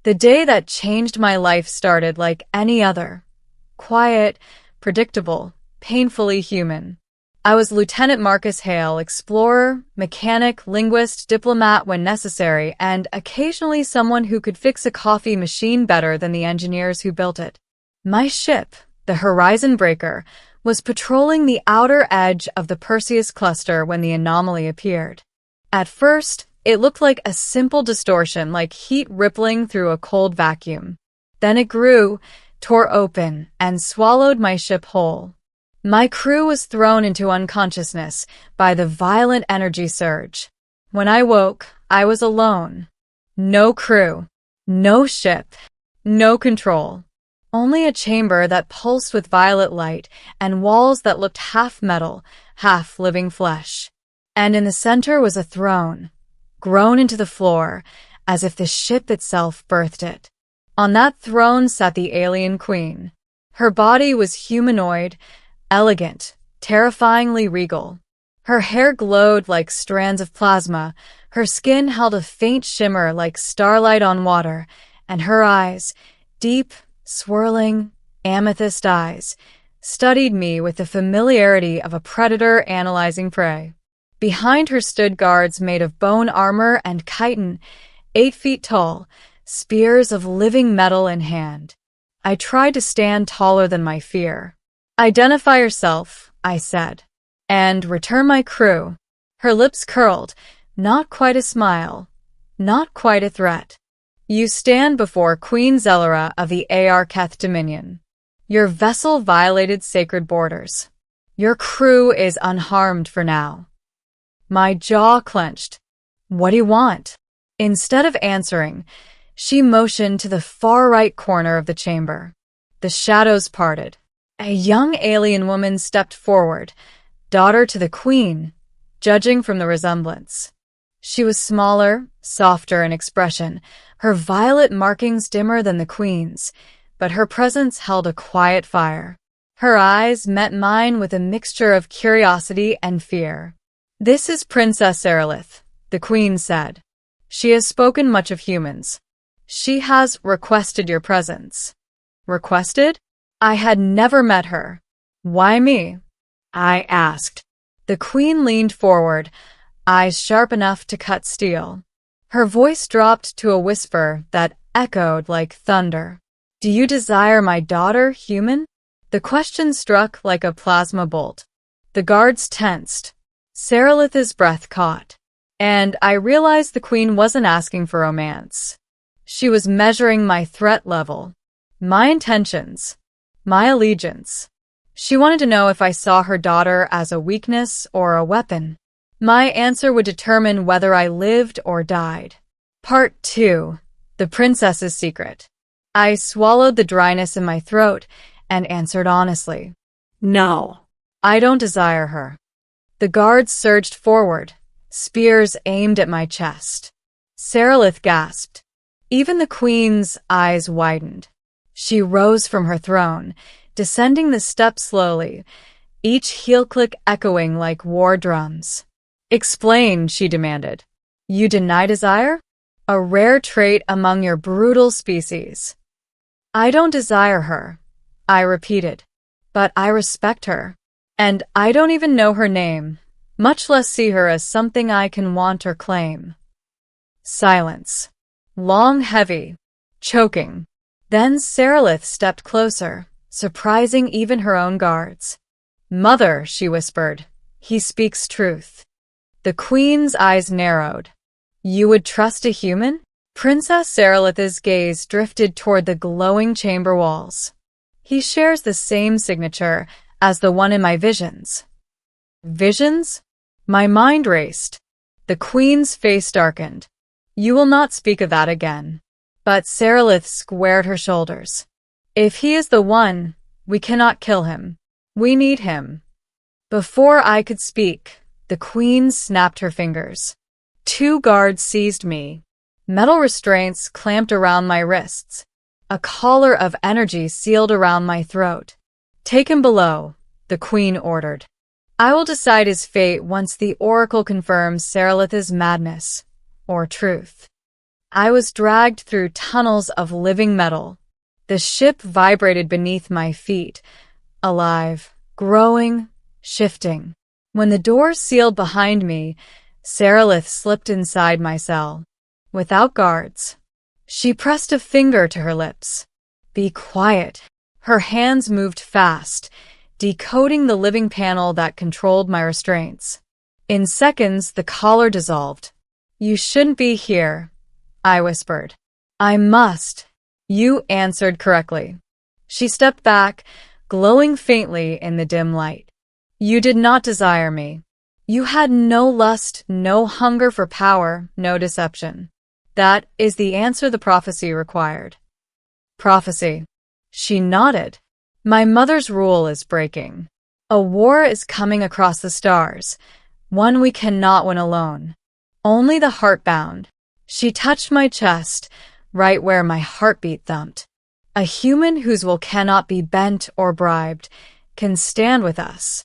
The day that changed my life started like any other. Quiet, predictable, painfully human. I was Lieutenant Marcus Hale, explorer, mechanic, linguist, diplomat when necessary, and occasionally someone who could fix a coffee machine better than the engineers who built it. My ship, the Horizon Breaker, was patrolling the outer edge of the Perseus cluster when the anomaly appeared. At first, it looked like a simple distortion, like heat rippling through a cold vacuum. Then it grew, tore open, and swallowed my ship whole. My crew was thrown into unconsciousness by the violent energy surge. When I woke, I was alone. No crew, no ship, no control. Only a chamber that pulsed with violet light and walls that looked half metal, half living flesh. And in the center was a throne, grown into the floor, as if the ship itself birthed it. On that throne sat the alienqueen. Her body was humanoid, elegant, terrifyingly regal. Her hair glowed like strands of plasma, her skin held a faint shimmer like starlight on water, and her eyes, deep, swirling, amethyst eyes, studied me with the familiarity of a predator analyzing prey. Behind her stood guards made of bone armor and chitin, 8 feet tall, spears of living metal in hand. I tried to stand taller than my fear. "Identify yourself," I said, "and return my crew." Her lips curled, not quite a smile, not quite a threat. "You stand before Queen Zelera of the Arketh Dominion. Your vessel violated sacred borders. Your crew is unharmed for now." My jaw clenched. "What do you want?" Instead of answering, she motioned to the far right corner of the chamber. The shadows parted. A young alien woman stepped forward, daughter to the queen, judging from the resemblance. She was smaller, softer in expression, her violet markings dimmer than the queen's, but her presence held a quiet fire. Her eyes met mine with a mixture of curiosity and fear. "This is Princess Serelith," the queen said. "She has spoken much of humans. She has requested your presence." Requested? I had never met her. "Why me?" I asked. The queen leaned forward, eyes sharp enough to cut steel. Her voice dropped to a whisper that echoed like thunder. "Do you desire my daughter, human?" The question struck like a plasma bolt. The guards tensed. Serelith's breath caught. And I realized the queen wasn't asking for romance. She was measuring my threat level, my intentions, my allegiance. She wanted to know if I saw her daughter as a weakness or a weapon. My answer would determine whether I lived or died. Part 2. The Princess's Secret. I swallowed the dryness in my throat and answered honestly. "No, I don't desire her." The guards surged forward, spears aimed at my chest. Serelith gasped. Even the queen's eyes widened. She rose from her throne, descending the steps slowly, each heel click echoing like war drums. "Explain," she demanded. "You deny desire? A rare trait among your brutal species." "I don't desire her," I repeated, "but I respect her. And I don't even know her name, much less see her as something I can want or claim." Silence. Long, heavy, choking. Then Serelith stepped closer, surprising even her own guards. "Mother," she whispered, "he speaks truth." The queen's eyes narrowed. "You would trust a human?" Princess Serelith's gaze drifted toward the glowing chamber walls. "He shares the same signature as the one in my visions." Visions? My mind raced. The queen's face darkened. "You will not speak of that again." But Serelith squared her shoulders. "If he is the one, we cannot kill him. We need him." Before I could speak, the queen snapped her fingers. 2 guards seized me. Metal restraints clamped around my wrists. A collar of energy sealed around my throat. "Take him below," the queen ordered. "I will decide his fate once the oracle confirms Serelith's madness, or truth." I was dragged through tunnels of living metal. The ship vibrated beneath my feet, alive, growing, shifting. When the doors sealed behind me, Saralith slipped inside my cell. Without guards. She pressed a finger to her lips. Be quiet. Her hands moved fast, decoding the living panel that controlled my restraints. In seconds, the collar dissolved. You shouldn't be here, I whispered. I must. You answered correctly. She stepped back, glowing faintly in the dim light. You did not desire me. You had no lust, no hunger for power, no deception. That is the answer the prophecy required. Prophecy. She nodded. My mother's rule is breaking. A war is coming across the stars, one we cannot win alone. Only the heart-bound. She touched my chest, right where my heartbeat thumped. A human whose will cannot be bent or bribed can stand with us.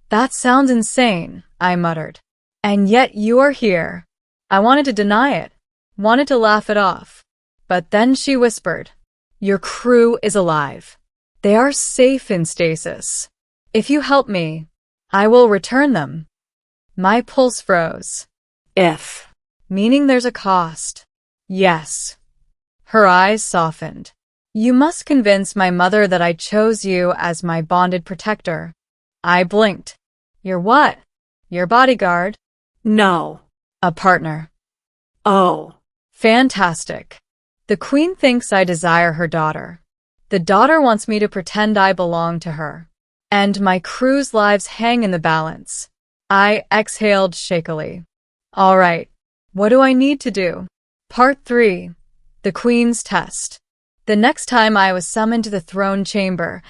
That sounds insane, I muttered. And yet you are here. I wanted to deny it, wanted to laugh it off. But then she whispered, your crew is alive. They are safe in stasis. If you help me, I will return them. My pulse froze. If. Meaning there's a cost. Yes. Her eyes softened. You must convince my mother that I chose you as my bonded protector. I blinked. Your what? Your bodyguard? No. A partner. Oh. Fantastic. The queen thinks I desire her daughter. The daughter wants me to pretend I belong to her. And my crew's lives hang in the balance. I exhaled shakily. All right. What do I need to do? Part 3. The Queen's Test. The next time I was summoned to the throne chamber,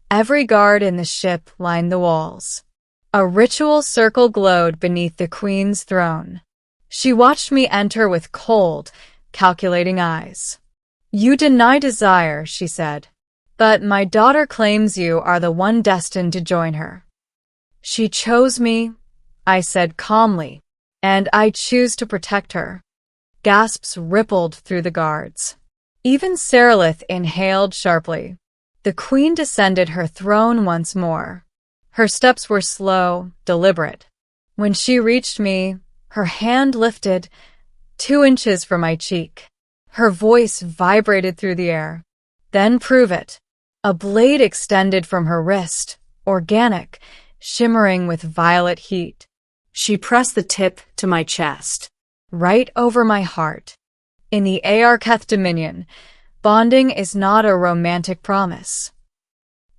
every guard in the ship lined the walls. A ritual circle glowed beneath the Queen's throne. She watched me enter with cold, calculating eyes. You deny desire, she said. But my daughter claims you are the one destined to join her. She chose me, I said calmly, and I choose to protect her. Gasps rippled through the guards. Even Saralith inhaled sharply. The queen descended her throne once more. Her steps were slow, deliberate. When she reached me, her hand lifted 2 inches from my cheek. Her voice vibrated through the air. Then prove it. A blade extended from her wrist, organic, shimmering with violet heat. She pressed the tip to my chest, right over my heart. In the Arketh Dominion, bonding is not a romantic promise.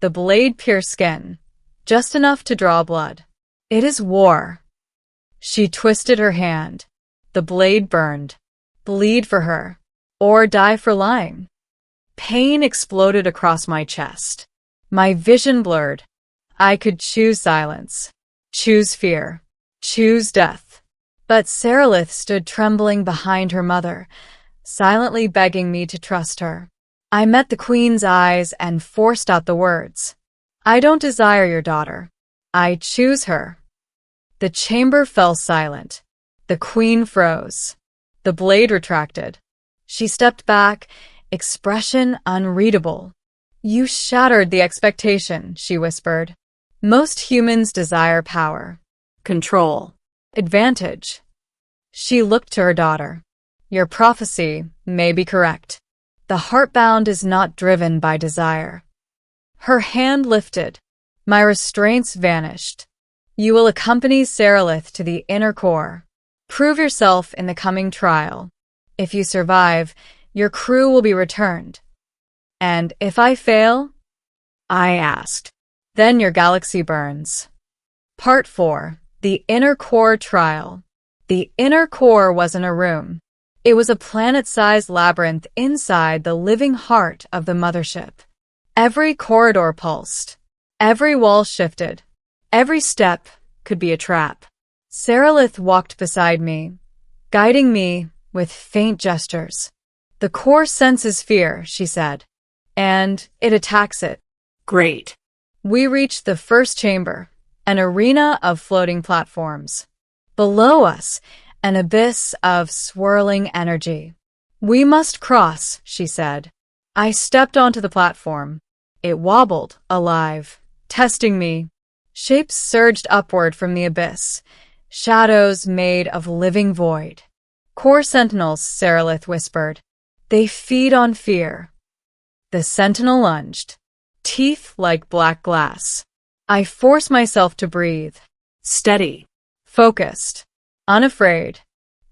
The blade pierced skin, just enough to draw blood. It is war. She twisted her hand. The blade burned. Bleed for her, or die for lying. Pain exploded across my chest. My vision blurred. I could choose silence, choose fear, choose death. But Saralith stood trembling behind her mother, silently begging me to trust her. I met the queen's eyes and forced out the words. I don't desire your daughter. I choose her. The chamber fell silent. The queen froze. The blade retracted. She stepped back, expression unreadable. You shattered the expectation, she whispered. Most humans desire power, control, advantage. She looked to her daughter. Your prophecy may be correct. The heartbound is not driven by desire. Her hand lifted. My restraints vanished. You will accompany Saralith to the inner core. Prove yourself in the coming trial. If you survive, your crew will be returned. And if I fail? I asked. Then your galaxy burns. Part 4. The Inner Core Trial. The inner core wasn't a room. It was a planet-sized labyrinth inside the living heart of the mothership. Every corridor pulsed. Every wall shifted. Every step could be a trap. Saralith walked beside me, guiding me with faint gestures. The core senses fear, she said, and it attacks it. Great. We reached the first chamber, an arena of floating platforms. Below us, an abyss of swirling energy. "We must cross," she said. I stepped onto the platform. It wobbled, alive, testing me. Shapes surged upward from the abyss, shadows made of living void. "Core sentinels," Sarilith whispered. "They feed on fear." The sentinel lunged, teeth like black glass. I forced myself to breathe. Steady, focused, unafraid.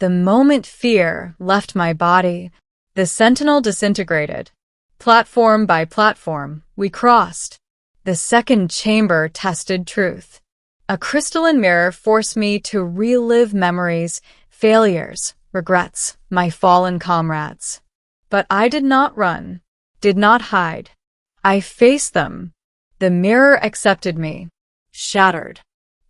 The moment fear left my body, the sentinel disintegrated. Platform by platform, we crossed. The second chamber tested truth. A crystalline mirror forced me to relive memories, failures, regrets, my fallen comrades. But I did not run, did not hide. I faced them. The mirror accepted me. Shattered.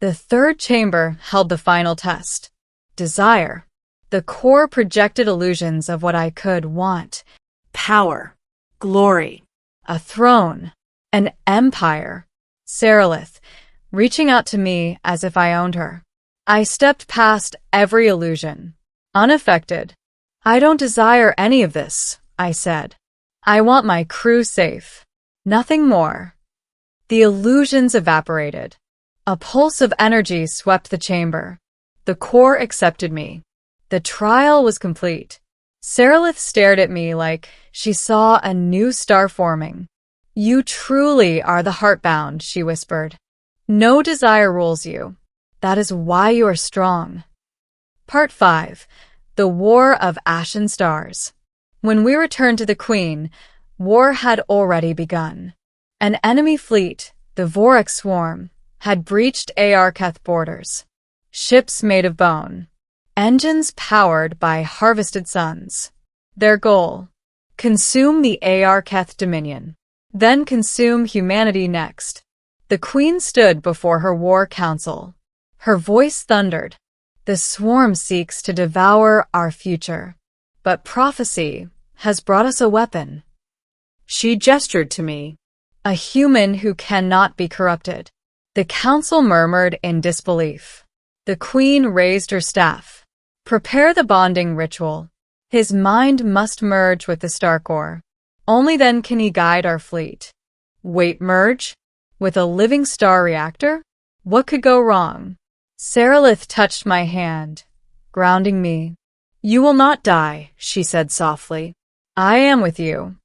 The third chamber held the final test. Desire. The core projected illusions of what I could want. Power. Glory. A throne. An empire. Sarilith, reaching out to me as if I owned her. I stepped past every illusion. Unaffected. "I don't desire any of this," I said. "I want my crew safe. Nothing more." The illusions evaporated. A pulse of energy swept the chamber. The core accepted me. The trial was complete. Sarilith stared at me like she saw a new star forming. "You truly are the heartbound," she whispered. "No desire rules you. That is why you are strong." Part 5. The War of Ashen Stars. When we returned to the Queen, war had already begun. An enemy fleet, the Vorak Swarm, had breached Arketh borders. Ships made of bone. Engines powered by harvested suns. Their goal: consume the Arketh Dominion. Then consume humanity next. The Queen stood before her war council. Her voice thundered. "The swarm seeks to devour our future, but prophecy has brought us a weapon." She gestured to me. "A human who cannot be corrupted." The council murmured in disbelief. The Queen raised her staff. "Prepare the bonding ritual. His mind must merge with the Star Core. Only then can he guide our fleet." Wait, merge? With a living star reactor? What could go wrong? Sarilith touched my hand, grounding me. "You will not die," she said softly. "I am with you."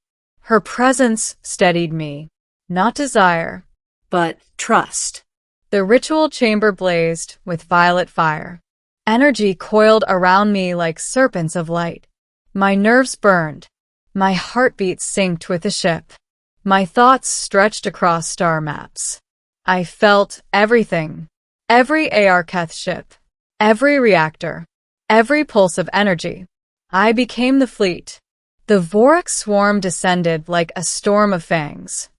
Her presence steadied me. Not desire, but trust. The ritual chamber blazed with violet fire. Energy coiled around me like serpents of light. My nerves burned. My heartbeat synced with the ship. My thoughts stretched across star maps. I felt everything. Every Arketh ship. Every reactor. Every pulse of energy. I became the fleet. The Vorak swarm descended like a storm of fangs.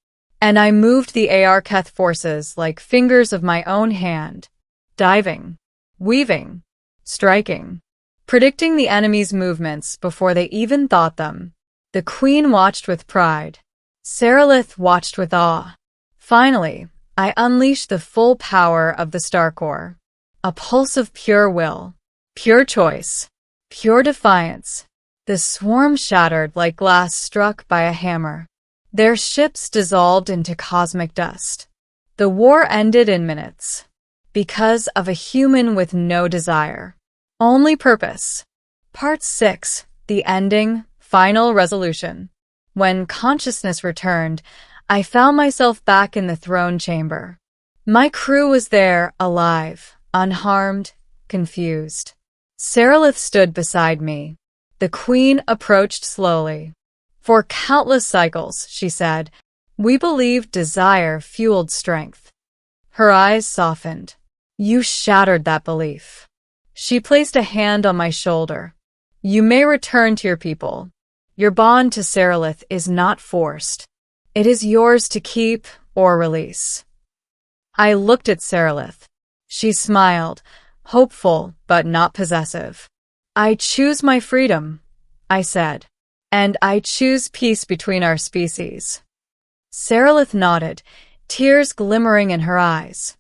And I moved the Arketh forces like fingers of my own hand. Diving. Weaving. Striking. Predicting the enemy's movements before they even thought them. The Queen watched with pride. Sarilith watched with awe. Finally, I unleashed the full power of the Star Core. A pulse of pure will. Pure choice. Pure defiance. The swarm shattered like glass struck by a hammer. Their ships dissolved into cosmic dust. The war ended in minutes. Because of a human with no desire. Only purpose. Part 6. The Ending. Final Resolution. When consciousness returned, I found myself back in the throne chamber. My crew was there, alive, unharmed, confused. Sarilith stood beside me. The Queen approached slowly. "For countless cycles," she said, "we believed desire fueled strength." Her eyes softened. "You shattered that belief." She placed a hand on my shoulder. "You may return to your people. Your bond to Sarilith is not forced. It is yours to keep or release." I looked at Sarilith. She smiled, hopeful but not possessive. "I choose my freedom," I said. "And I choose peace between our species." Sarilith nodded, tears glimmering in her eyes.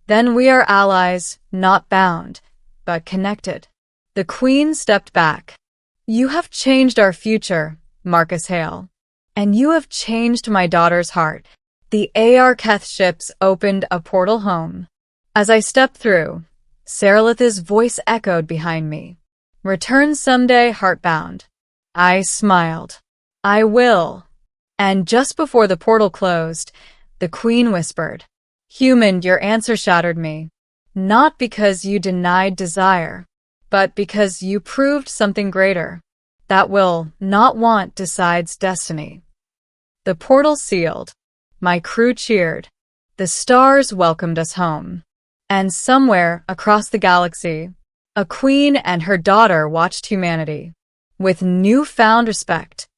"Then we are allies, not bound, but connected." The Queen stepped back. You have changed our future, Marcus Hale. And you have changed my daughter's heart. The Arketh ships opened a portal home. As I stepped through, Saralith's voice echoed behind me. Return someday, heartbound. I smiled. I will. And just before the portal closed, the Queen whispered, Human, your answer shattered me. Not because you denied desire, but because you proved something greater. That will, not want, decides destiny. The portal sealed. My crew cheered. The stars welcomed us home. And somewhere across the galaxy, a queen and her daughter watched humanity with newfound respect.